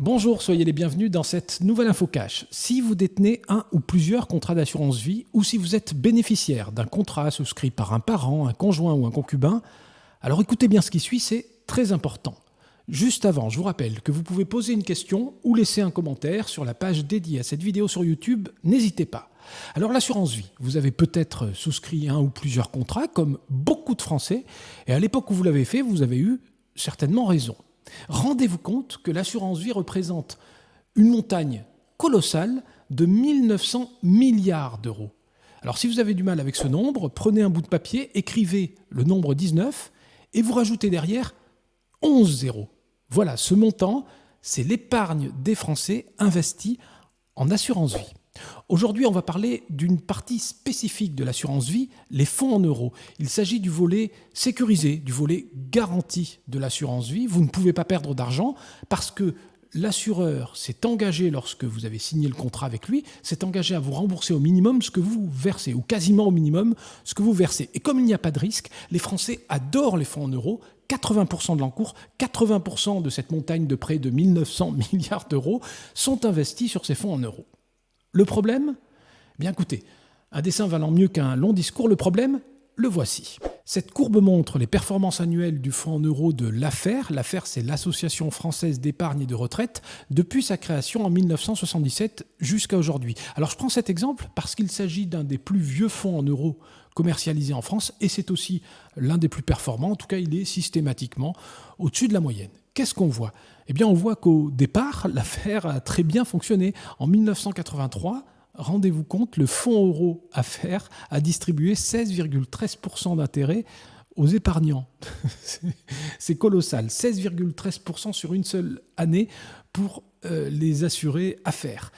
Bonjour, soyez les bienvenus dans cette nouvelle info cash. Si vous détenez un ou plusieurs contrats d'assurance vie ou si vous êtes bénéficiaire d'un contrat souscrit par un parent, un conjoint ou un concubin, alors écoutez bien ce qui suit, c'est très important. Juste avant, je vous rappelle que vous pouvez poser une question ou laisser un commentaire sur la page dédiée à cette vidéo sur YouTube, n'hésitez pas. Alors l'assurance vie, vous avez peut-être souscrit un ou plusieurs contrats comme beaucoup de Français et à l'époque où vous l'avez fait, vous avez eu certainement raison. Rendez-vous compte que l'assurance vie représente une montagne colossale de 1900 milliards d'euros. Alors si vous avez du mal avec ce nombre, prenez un bout de papier, écrivez le nombre 19 et vous rajoutez derrière 11 zéros. Voilà, ce montant, c'est l'épargne des Français investie en assurance vie. Aujourd'hui, on va parler d'une partie spécifique de l'assurance vie, les fonds en euros. Il s'agit du volet sécurisé, du volet garanti de l'assurance vie. Vous ne pouvez pas perdre d'argent parce que l'assureur s'est engagé, lorsque vous avez signé le contrat avec lui, s'est engagé à vous rembourser au minimum ce que vous versez, ou quasiment au minimum ce que vous versez. Et comme il n'y a pas de risque, les Français adorent les fonds en euros. 80% de l'encours, 80% de cette montagne de près de 1900 milliards d'euros sont investis sur ces fonds en euros. Le problème ? Bien écoutez, un dessin valant mieux qu'un long discours, le problème, le voici. Cette courbe montre les performances annuelles du fonds en euros de l'AFER. L'AFER, c'est l'Association française d'épargne et de retraite, depuis sa création en 1977 jusqu'à aujourd'hui. Alors je prends cet exemple parce qu'il s'agit d'un des plus vieux fonds en euros commercialisés en France et c'est aussi l'un des plus performants. En tout cas, il est systématiquement au-dessus de la moyenne. Qu'est-ce qu'on voit ? Eh bien, on voit qu'au départ, l'affaire a très bien fonctionné. En 1983, rendez-vous compte, le fonds euro affaires a distribué 16,13% d'intérêt aux épargnants. C'est colossal, 16,13% sur une seule année pour les assurés affaires.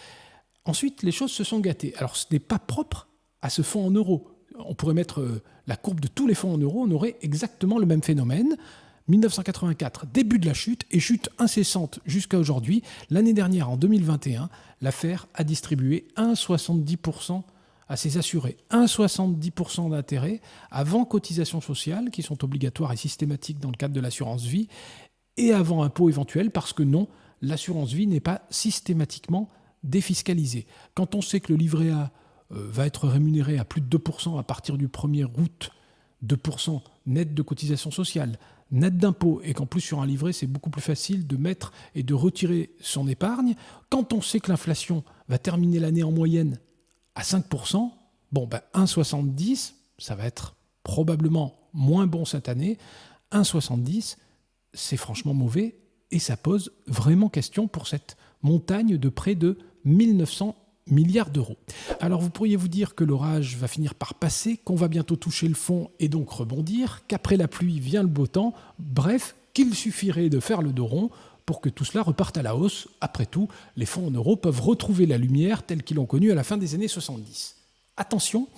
Ensuite, les choses se sont gâtées. Alors, ce n'est pas propre à ce fonds en euros. On pourrait mettre la courbe de tous les fonds en euros, on aurait exactement le même phénomène. 1984, début de la chute et chute incessante jusqu'à aujourd'hui. L'année dernière, en 2021, l'affaire a distribué 1,70% à ses assurés. 1,70% d'intérêt avant cotisations sociales qui sont obligatoires et systématiques dans le cadre de l'assurance vie et avant impôt éventuel parce que non, l'assurance vie n'est pas systématiquement défiscalisée. Quand on sait que le livret A va être rémunéré à plus de 2% à partir du 1er août, 2% net de cotisations sociales, net d'impôts, et qu'en plus sur un livret, c'est beaucoup plus facile de mettre et de retirer son épargne. Quand on sait que l'inflation va terminer l'année en moyenne à 5%, 1,70, ça va être probablement moins bon cette année. 1,70, c'est franchement mauvais et ça pose vraiment question pour cette montagne de près de 1900 milliards d'euros. Alors vous pourriez vous dire que l'orage va finir par passer, qu'on va bientôt toucher le fond et donc rebondir, qu'après la pluie vient le beau temps, bref, qu'il suffirait de faire le dos rond pour que tout cela reparte à la hausse. Après tout, les fonds en euros peuvent retrouver la lumière telle qu'ils l'ont connue à la fin des années 70. Attention,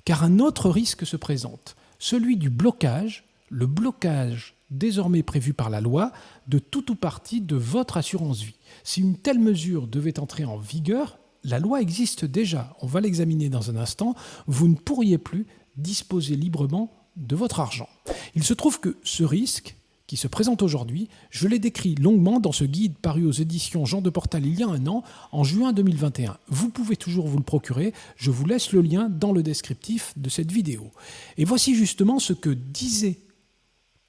car un autre risque se présente, celui du blocage, le blocage désormais prévu par la loi de tout ou partie de votre assurance vie. Si une telle mesure devait entrer en vigueur, la loi existe déjà, on va l'examiner dans un instant, vous ne pourriez plus disposer librement de votre argent. Il se trouve que ce risque qui se présente aujourd'hui, je l'ai décrit longuement dans ce guide paru aux éditions Jean de Portal il y a un an, en juin 2021. Vous pouvez toujours vous le procurer, je vous laisse le lien dans le descriptif de cette vidéo. Et voici justement ce que disait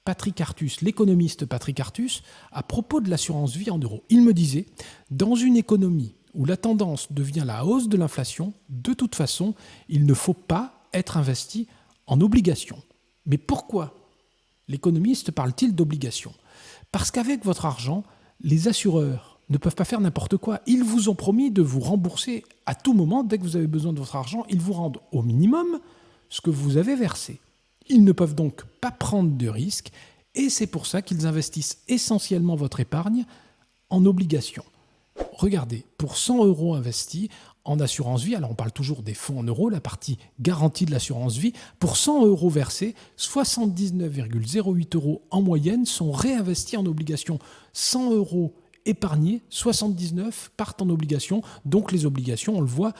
Patrick Artus, l'économiste Patrick Artus, à propos de l'assurance vie en euros. Il me disait, dans une économie où la tendance devient la hausse de l'inflation, de toute façon, il ne faut pas être investi en obligations. Mais pourquoi l'économiste parle-t-il d'obligations ? Parce qu'avec votre argent, les assureurs ne peuvent pas faire n'importe quoi. Ils vous ont promis de vous rembourser à tout moment. Dès que vous avez besoin de votre argent, ils vous rendent au minimum ce que vous avez versé. Ils ne peuvent donc pas prendre de risques et c'est pour ça qu'ils investissent essentiellement votre épargne en obligations. Regardez, pour 100 € investis en assurance vie, alors on parle toujours des fonds en euros, la partie garantie de l'assurance vie, pour 100 € versés, 79,08 € en moyenne sont réinvestis en obligations. 100 € épargnés, 79 partent en obligations. Donc les obligations, on le voit,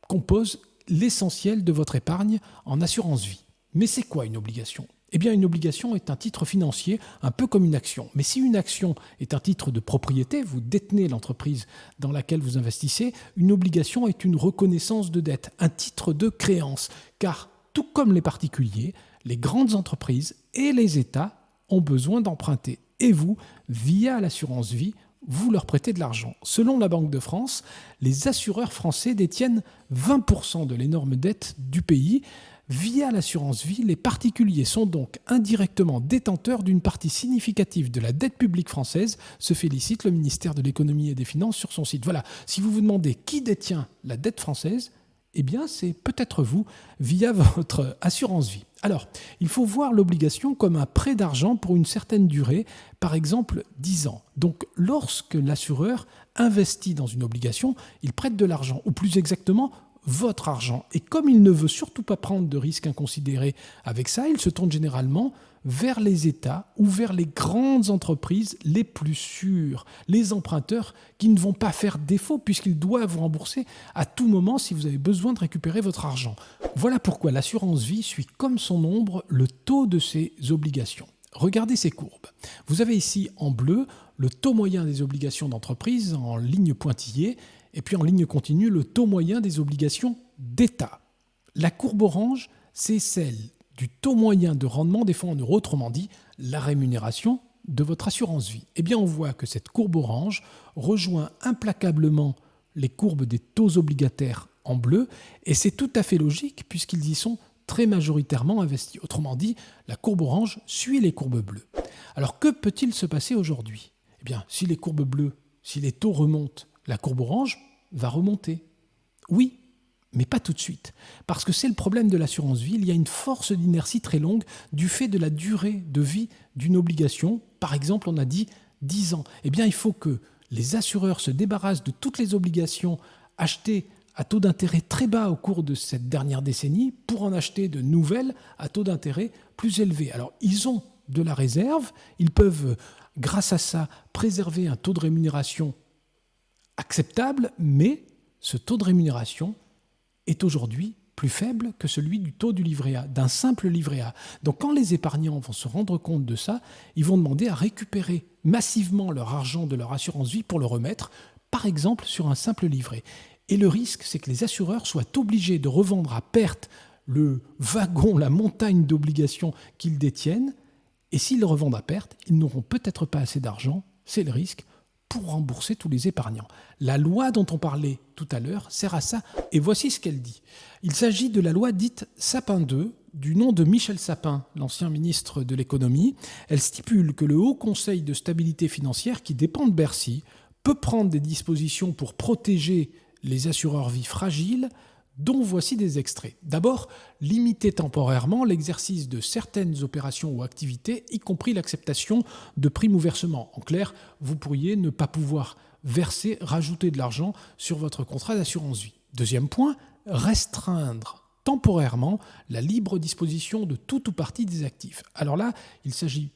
composent l'essentiel de votre épargne en assurance vie. Mais c'est quoi une obligation ? Eh bien, une obligation est un titre financier, un peu comme une action. Mais si une action est un titre de propriété, vous détenez l'entreprise dans laquelle vous investissez, une obligation est une reconnaissance de dette, un titre de créance. Car, tout comme les particuliers, les grandes entreprises et les États ont besoin d'emprunter. Et vous, via l'assurance vie, vous leur prêtez de l'argent. Selon la Banque de France, les assureurs français détiennent 20% de l'énorme dette du pays. Via l'assurance vie, les particuliers sont donc indirectement détenteurs d'une partie significative de la dette publique française, se félicite le ministère de l'Économie et des Finances sur son site. Voilà, si vous vous demandez qui détient la dette française, eh bien c'est peut-être vous, via votre assurance vie. Alors, il faut voir l'obligation comme un prêt d'argent pour une certaine durée, par exemple 10 ans. Donc, lorsque l'assureur investit dans une obligation, il prête de l'argent, ou plus exactement, votre argent. Et comme il ne veut surtout pas prendre de risques inconsidérés avec ça, il se tourne généralement vers les États ou vers les grandes entreprises les plus sûres, les emprunteurs qui ne vont pas faire défaut puisqu'ils doivent vous rembourser à tout moment si vous avez besoin de récupérer votre argent. Voilà pourquoi l'assurance vie suit comme son ombre le taux de ses obligations. Regardez ces courbes. Vous avez ici en bleu le taux moyen des obligations d'entreprise en ligne pointillée et puis en ligne continue le taux moyen des obligations d'État. La courbe orange, c'est celle du taux moyen de rendement des fonds en euros, autrement dit la rémunération de votre assurance vie. Eh bien, on voit que cette courbe orange rejoint implacablement les courbes des taux obligataires en bleu et c'est tout à fait logique puisqu'ils y sont très majoritairement investis. Autrement dit, la courbe orange suit les courbes bleues. Alors, que peut-il se passer aujourd'hui ? Eh bien, si les courbes bleues, si les taux remontent, la courbe orange va remonter. Oui, mais pas tout de suite. Parce que c'est le problème de l'assurance vie. Il y a une force d'inertie très longue du fait de la durée de vie d'une obligation. Par exemple, on a dit 10 ans. Eh bien, il faut que les assureurs se débarrassent de toutes les obligations achetées à taux d'intérêt très bas au cours de cette dernière décennie pour en acheter de nouvelles à taux d'intérêt plus élevés. Alors, ils ont de la réserve. Ils peuvent, grâce à ça, préserver un taux de rémunération acceptable, mais ce taux de rémunération est aujourd'hui plus faible que celui du taux du livret A, d'un simple livret A. Donc quand les épargnants vont se rendre compte de ça, ils vont demander à récupérer massivement leur argent de leur assurance vie pour le remettre, par exemple, sur un simple livret. Et le risque, c'est que les assureurs soient obligés de revendre à perte le wagon, la montagne d'obligations qu'ils détiennent, et s'ils le revendent à perte, ils n'auront peut-être pas assez d'argent, c'est le risque, pour rembourser tous les épargnants. La loi dont on parlait tout à l'heure sert à ça, et voici ce qu'elle dit. Il s'agit de la loi dite Sapin 2, du nom de Michel Sapin, l'ancien ministre de l'économie. Elle stipule que le Haut Conseil de stabilité financière, qui dépend de Bercy, peut prendre des dispositions pour protéger les assureurs vie fragiles, dont voici des extraits. D'abord, limiter temporairement l'exercice de certaines opérations ou activités, y compris l'acceptation de primes ou versements. En clair, vous pourriez ne pas pouvoir verser, rajouter de l'argent sur votre contrat d'assurance vie. Deuxième point, restreindre temporairement la libre disposition de tout ou partie des actifs. Alors là, il s'agit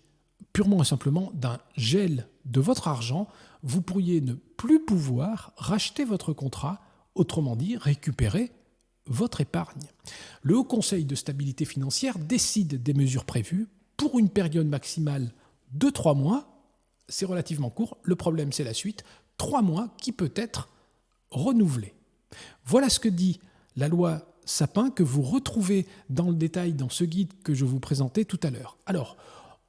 purement et simplement d'un gel de votre argent. Vous pourriez ne plus pouvoir racheter votre contrat, autrement dit, récupérer votre épargne. Le Haut Conseil de stabilité financière décide des mesures prévues pour une période maximale de 3 mois. C'est relativement court. Le problème, c'est la suite. 3 mois qui peut être renouvelé. Voilà ce que dit la loi Sapin que vous retrouvez dans le détail dans ce guide que je vous présentais tout à l'heure. Alors,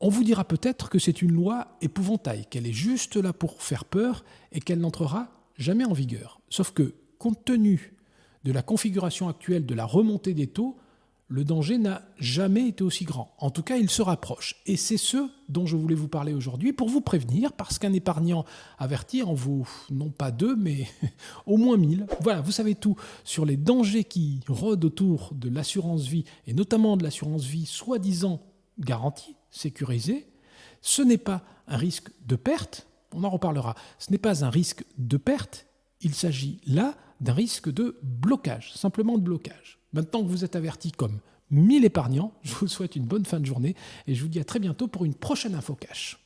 on vous dira peut-être que c'est une loi épouvantail, qu'elle est juste là pour faire peur et qu'elle n'entrera jamais en vigueur. Sauf que, compte tenu de la configuration actuelle de la remontée des taux, le danger n'a jamais été aussi grand. En tout cas, il se rapproche. Et c'est ce dont je voulais vous parler aujourd'hui pour vous prévenir, parce qu'un épargnant averti en vaut non pas 2, mais au moins 1000. Voilà, vous savez tout sur les dangers qui rôdent autour de l'assurance vie, et notamment de l'assurance vie soi-disant garantie, sécurisée. Ce n'est pas un risque de perte, on en reparlera, ce n'est pas un risque de perte, il s'agit là d'un risque de blocage, simplement de blocage. Maintenant que vous êtes avertis comme 1000 épargnants, je vous souhaite une bonne fin de journée et je vous dis à très bientôt pour une prochaine InfoCash.